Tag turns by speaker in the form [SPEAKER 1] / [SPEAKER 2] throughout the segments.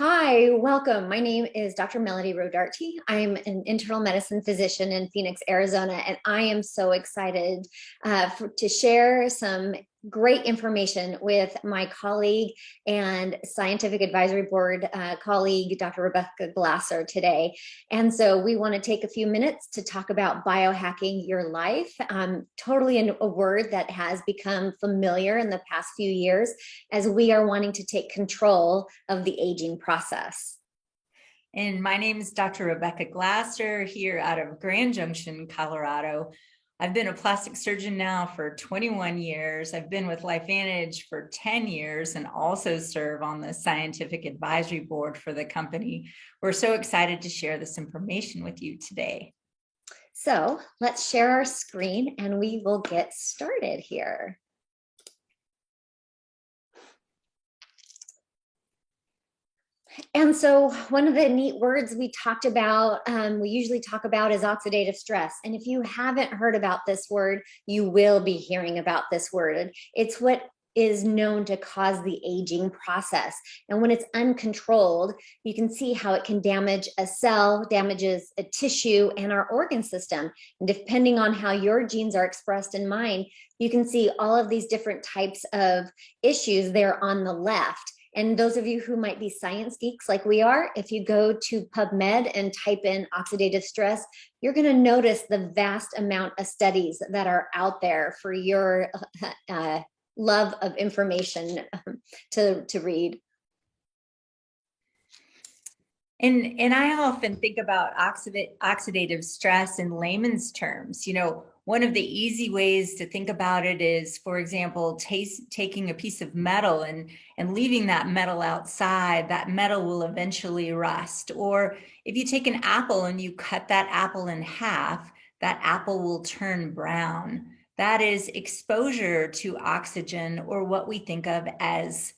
[SPEAKER 1] Hi, welcome. My name is Dr. Melody Rodarte. I'm an internal medicine physician in Phoenix, Arizona, and I am so excited to share some great information with my colleague and scientific advisory board colleague, Dr. Rebecca Glasser today. And so we want to take a few minutes to talk about biohacking your life, totally a word that has become familiar in the past few years as we are wanting to take control of the aging process.
[SPEAKER 2] And my name is Dr. Rebecca Glasser here out of Grand Junction, Colorado. I've been a plastic surgeon now for 21 years. I've been with LifeVantage for 10 years and also serve on the scientific advisory board for the company. We're so excited to share this information with you today.
[SPEAKER 1] So let's share our screen and we will get started here. And so one of the neat words we talked about, we usually talk about is oxidative stress. And if you haven't heard about this word, you will be hearing about this word. It's what is known to cause the aging process. And when it's uncontrolled, you can see how it can damage a cell, damages a tissue and our organ system. And depending on how your genes are expressed in mine, you can see all of these different types of issues there on the left. And those of you who might be science geeks like we are, if you go to PubMed and type in oxidative stress, you're going to notice the vast amount of studies that are out there for your love of information to read.
[SPEAKER 2] And I often think about oxidative stress in layman's terms. One of the easy ways to think about it is, for example, taking a piece of metal and leaving that metal outside. That metal will eventually rust. Or if you take an apple and you cut that apple in half, that apple will turn brown. That is exposure to oxygen, or what we think of as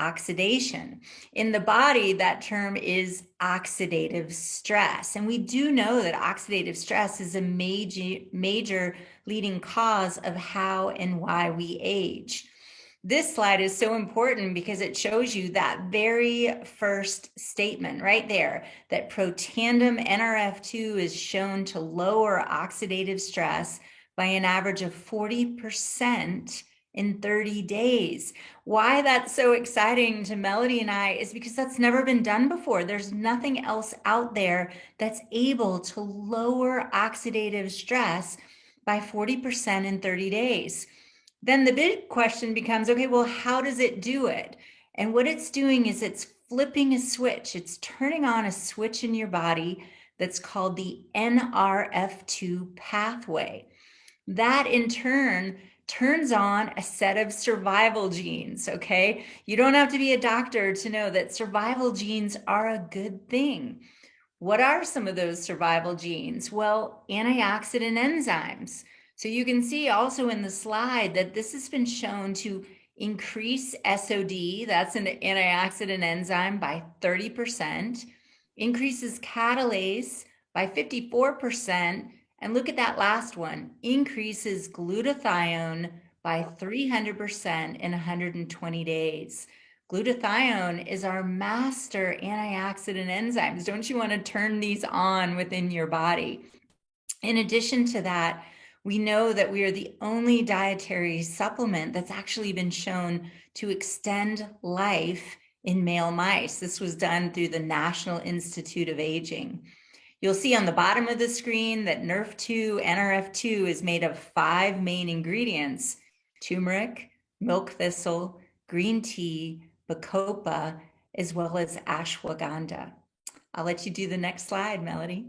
[SPEAKER 2] oxidation. In the body, that term is oxidative stress. And we do know that oxidative stress is a major leading cause of how and why we age. This slide is so important because it shows you that very first statement right there, that Protandim Nrf2 is shown to lower oxidative stress by an average of 40% in 30 days. Why that's so exciting to Melody and I is because that's never been done before. There's nothing else out there that's able to lower oxidative stress by 40% in 30 days. Then the big question becomes, okay, well, how does it do it? And what it's doing is it's flipping a switch. It's turning on a switch in your body that's called the NRF2 pathway. That in turn turns on a set of survival genes, okay? You don't have to be a doctor to know that survival genes are a good thing. What are some of those survival genes? Well, antioxidant enzymes. So you can see also in the slide that this has been shown to increase SOD, that's an antioxidant enzyme, by 30%, increases catalase by 54%, and look at that last one, increases glutathione by 300% in 120 days. Glutathione is our master antioxidant enzymes. Don't you want to turn these on within your body? In addition to that, we know that we are the only dietary supplement that's actually been shown to extend life in male mice. This was done through the National Institute of Aging. You'll see on the bottom of the screen that NRF2 is made of 5 main ingredients: turmeric, milk thistle, green tea, bacopa, as well as ashwagandha. I'll let you do the next slide, Melody.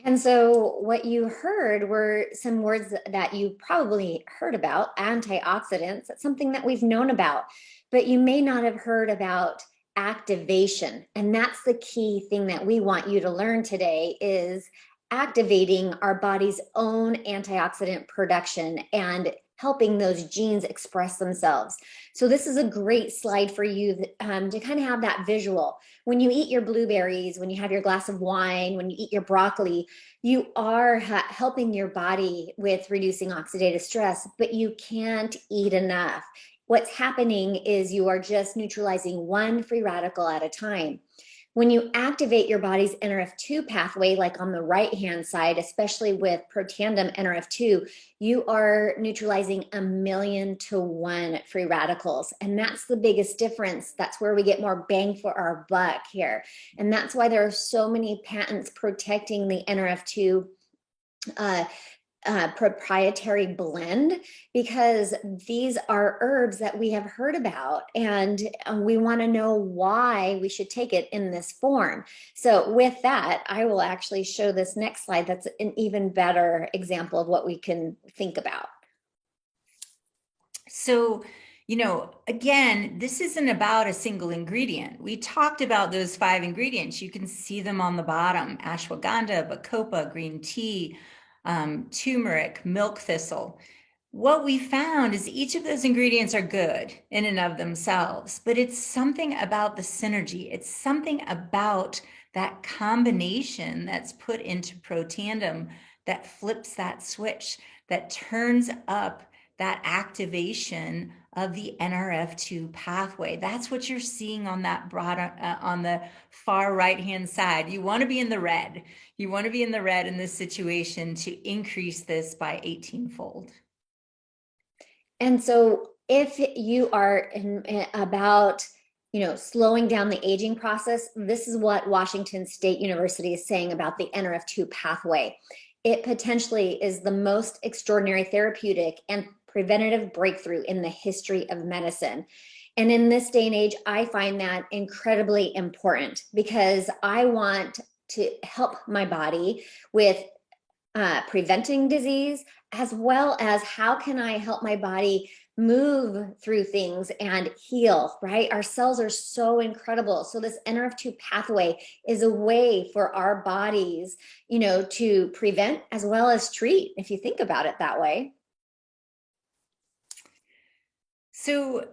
[SPEAKER 1] And so what you heard were some words that you probably heard about: antioxidants. That's something that we've known about, but you may not have heard about activation. And that's the key thing that we want you to learn today, is activating our body's own antioxidant production and helping those genes express themselves. So this is a great slide for you to kind of have that visual. When you eat your blueberries, when you have your glass of wine, when you eat your broccoli, you are helping your body with reducing oxidative stress, but you can't eat enough. what's happening is you are just neutralizing one free radical at a time. When you activate your body's NRF2 pathway, like on the right-hand side, especially with Protandim NRF2, you are neutralizing 1,000,000 to 1 free radicals. And that's the biggest difference. That's where we get more bang for our buck here. And that's why there are so many patents protecting the NRF2 proprietary blend, because these are herbs that we have heard about, and we want to know why we should take it in this form. So with that, I will actually show this next slide. That's an even better example of what we can think about.
[SPEAKER 2] So, again, this isn't about a single ingredient. We talked about those 5 ingredients. You can see them on the bottom: ashwagandha, bacopa, green tea, turmeric, milk thistle. What we found is each of those ingredients are good in and of themselves, but it's something about the synergy. It's something about that combination that's put into Protandim that flips that switch, that turns up that activation of the NRF2 pathway. That's what you're seeing on that on the far right-hand side. You want to be in the red. You want to be in the red in this situation to increase this by 18-fold.
[SPEAKER 1] And so if you are about slowing down the aging process, this is what Washington State University is saying about the NRF2 pathway. It potentially is the most extraordinary therapeutic and preventative breakthrough in the history of medicine. And in this day and age, I find that incredibly important, because I want to help my body with preventing disease, as well as how can I help my body move through things and heal, right? Our cells are so incredible. So this NRF2 pathway is a way for our bodies, to prevent as well as treat, if you think about it that way.
[SPEAKER 2] So,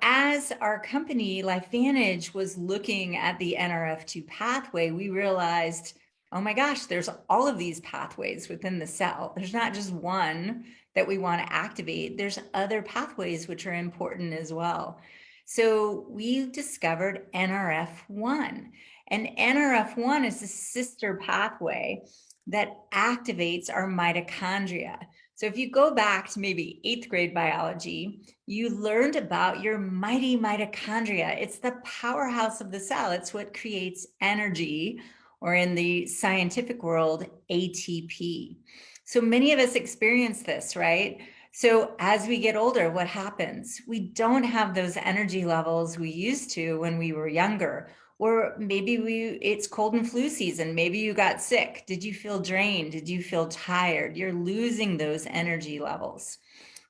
[SPEAKER 2] as our company, LifeVantage, was looking at the NRF2 pathway, we realized, oh my gosh, there's all of these pathways within the cell. There's not just one that we want to activate. There's other pathways which are important as well. So we discovered NRF1. And NRF1 is a sister pathway that activates our mitochondria. So if you go back to maybe 8th grade biology, you learned about your mighty mitochondria. It's the powerhouse of the cell. It's what creates energy, or in the scientific world, ATP. So many of us experience this, right? So as we get older, what happens? We don't have those energy levels we used to when we were younger. Or maybe it's cold and flu season. Maybe you got sick. Did you feel drained? Did you feel tired? You're losing those energy levels.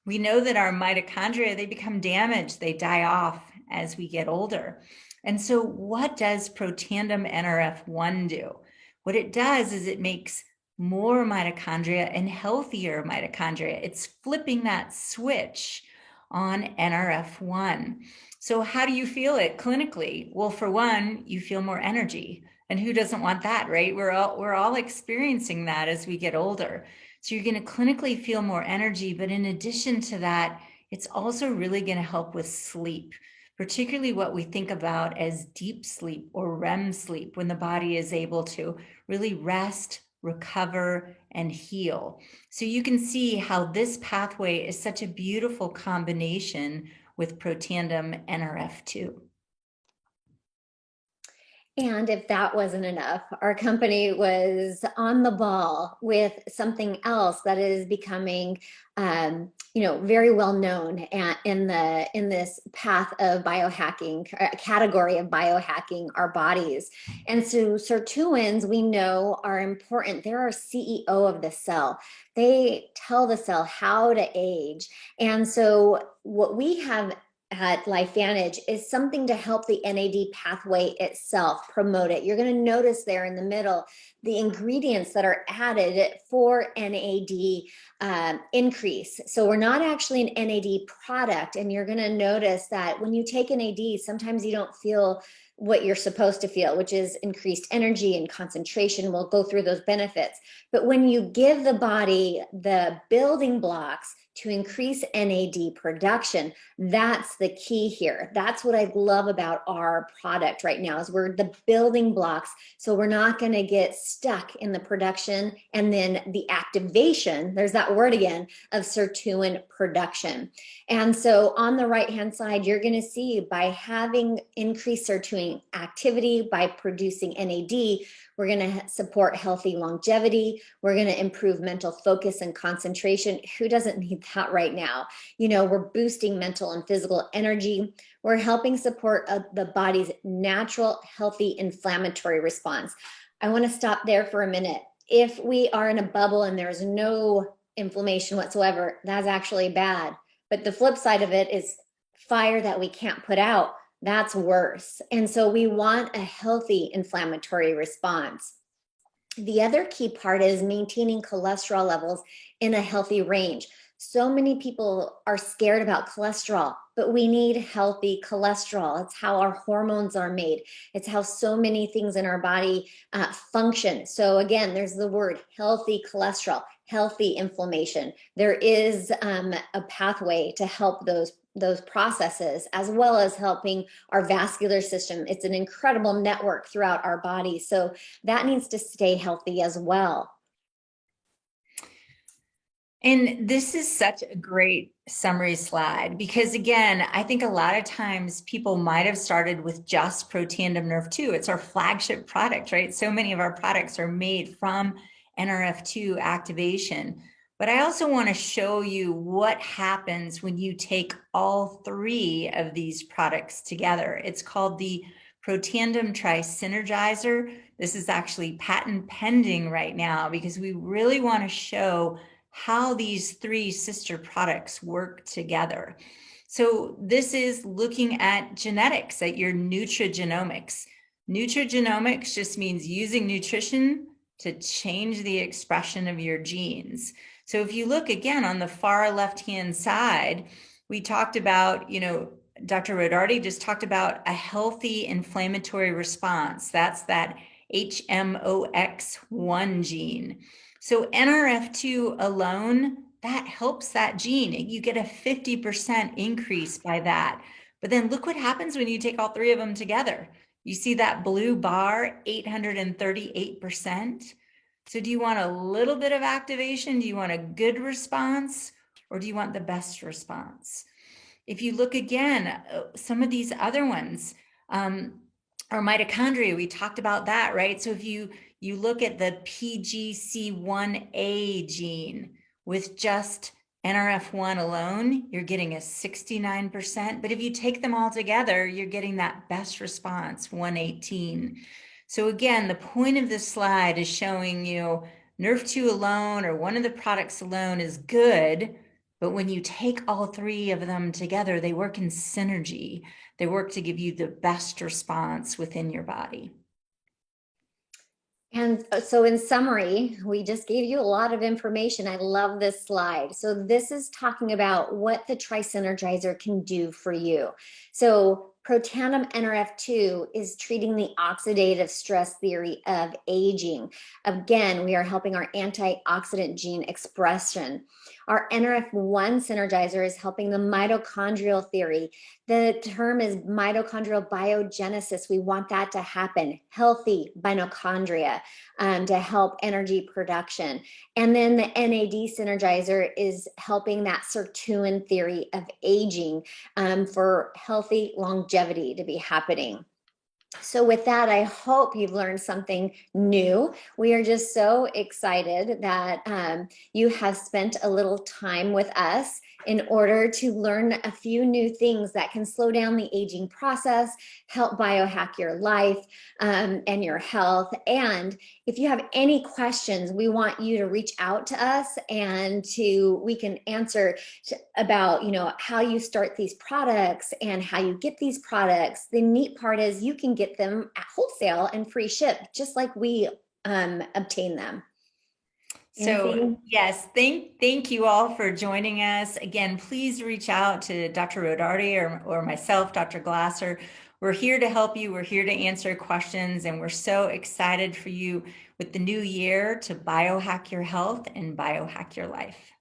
[SPEAKER 2] We know that our mitochondria, they become damaged. They die off as we get older. And so what does Protandim NRF1 do? What it does is it makes more mitochondria and healthier mitochondria. It's flipping that switch on NRF1. So how do you feel it clinically? Well, for one, you feel more energy. And who doesn't want that, right? We're all experiencing that as we get older. So you're going to clinically feel more energy. But in addition to that, it's also really going to help with sleep, particularly what we think about as deep sleep or REM sleep, when the body is able to really rest, recover, and heal. So you can see how this pathway is such a beautiful combination with Protandim NRF2.
[SPEAKER 1] And if that wasn't enough, our company was on the ball with something else that is becoming, very well known in this path of biohacking, category of biohacking our bodies. And so sirtuins, we know, are important. They're our CEO of the cell. They tell the cell how to age. And so what we have at LifeVantage is something to help the NAD pathway itself, promote it. You're going to notice there in the middle the ingredients that are added for NAD increase. So we're not actually an NAD product, and you're going to notice that when you take NAD, sometimes you don't feel what you're supposed to feel, which is increased energy and concentration. We'll go through those benefits. But when you give the body the building blocks to increase NAD production. That's the key here. That's what I love about our product right now, is we're the building blocks. So we're not going to get stuck in the production and then the activation, there's that word again, of sirtuin production. And so on the right-hand side, you're going to see by having increased sirtuin activity, by producing NAD, we're going to support healthy longevity. We're going to improve mental focus and concentration. Who doesn't need that right now? You know, we're boosting mental and physical energy. We're helping support the body's natural, healthy inflammatory response. I want to stop there for a minute. If we are in a bubble and there's no inflammation whatsoever, that's actually bad. But the flip side of it is fire that we can't put out. That's worse. And so we want a healthy inflammatory response. The other key part is maintaining cholesterol levels in a healthy range. So many people are scared about cholesterol, but we need healthy cholesterol. It's how our hormones are made. It's how so many things in our body function. So again, there's the word healthy cholesterol, healthy inflammation. There is a pathway to help those processes, as well as helping our vascular system. It's an incredible network throughout our body. So that needs to stay healthy as well.
[SPEAKER 2] And this is such a great summary slide, because again, I think a lot of times people might have started with just Protandim Nrf2. It's our flagship product, right? So many of our products are made from NRF2 activation. But I also want to show you what happens when you take all three of these products together. It's called the Protandim TriSynergizer. This is actually patent pending right now, because we really want to show how these three sister products work together. So this is looking at genetics, at your nutrigenomics. Nutrigenomics just means using nutrition to change the expression of your genes. So if you look again on the far left-hand side, we talked about, Dr. Rodarte just talked about a healthy inflammatory response. That's that HMOX1 gene. So NRF2 alone, that helps that gene. You get a 50% increase by that. But then look what happens when you take all three of them together. You see that blue bar, 838%. So do you want a little bit of activation? Do you want a good response? Or do you want the best response? If you look again, some of these other ones, our mitochondria, we talked about that, right? So if you look at the PGC1A gene with just NRF1 alone, you're getting a 69%. But if you take them all together, you're getting that best response, 118. So again, the point of this slide is showing you NRF2 alone, or one of the products alone, is good. But when you take all three of them together, they work in synergy. They work to give you the best response within your body.
[SPEAKER 1] And so in summary, we just gave you a lot of information. I love this slide. So this is talking about what the TriSynergizer can do for you. So Protandim Nrf2 is treating the oxidative stress theory of aging. Again, we are helping our antioxidant gene expression. Our NRF1 synergizer is helping the mitochondrial theory. The term is mitochondrial biogenesis. We want that to happen. Healthy mitochondria to help energy production. And then the NAD synergizer is helping that sirtuin theory of aging for healthy longevity to be happening. So with that, I hope you've learned something new. We are just so excited that you have spent a little time with us in order to learn a few new things that can slow down the aging process, help biohack your life and your health. And if you have any questions, we want you to reach out to us, and we can answer about, how you start these products and how you get these products. The neat part is you can get them at wholesale and free ship, just like we obtain them.
[SPEAKER 2] So yes, thank you all for joining us. Again, please reach out to Dr. Rodarte or myself, Dr. Glasser. We're here to help you. We're here to answer questions, and we're so excited for you with the new year to biohack your health and biohack your life.